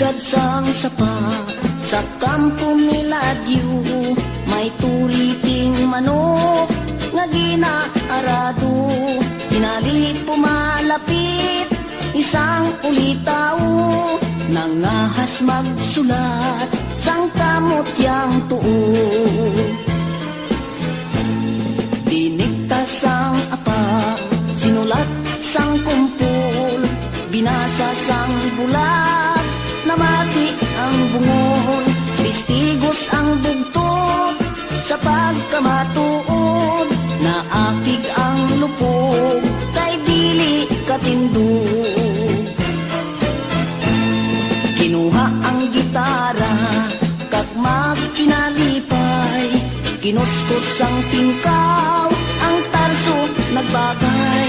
sigad sang sapa sa kampo nila Diyo, may turiting manok nga ginaarado. Hinali pumalapit isang ulitaw, nangahas magsulat sang kamutyang tuo. Diniktas sang apa, sinulat sang kumpul, binasa sang bulag, namati ang bungol. Listigos ang bugtot sa pagkamatuod, naakig ang lupog kay dili katindog. Kinuha ang gitara kag magkinalipay, kinuskos ang tingkaw, ang tarso nagbagay.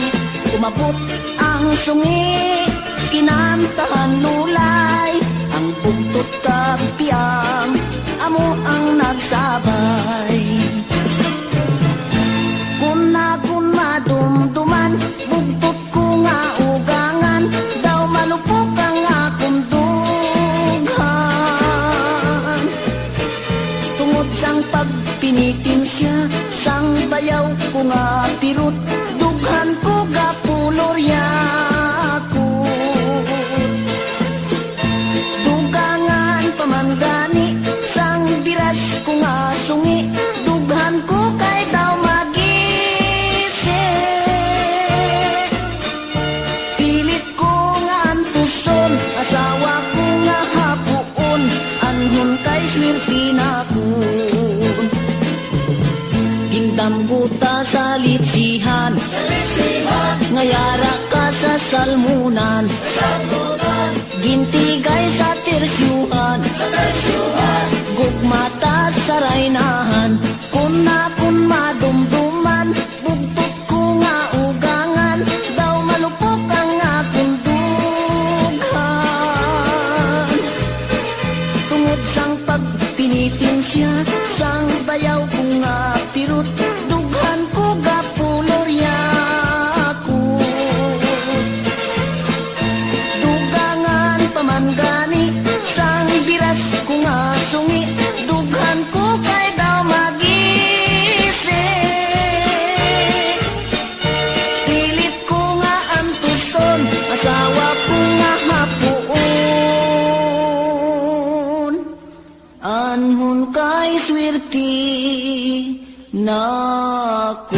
Umabot ang sungi, kinantahan lulay, ang bugtot kag piyang, amo ang nagsabay. Kun madumduman, bugtot ko nga ugangan, daw malupok ang akong dughan. Tungod sang pagpinitin siya, sang bayaw ko nga pirut, dughan ko gapulorya ko. Dugangan pamanggani, sang biras ko nga sungi, dughan ko kay daw magisi. Pilit ko nga antuson, asawa ko nga hapuon, anhon kay swerte na ko. Gindamguta sa litsihan, ngayara ka sa salmunan, gintigay sa tersyuhan, gugmata sa raynahan. Kun madumduman, bugtot ko nga ugangan, daw malupok ang akong dughan. Tungod sang pagpinitin siya, sang bayaw ko nga pirut, dughan ko gapulorya ko. Dugangan pamanggani, sang biras ko nga sungi, dughan ko kay daw magisi. Pilit ko nga antuson, asawa ko nga hapuon, anhon kay swerte na ko.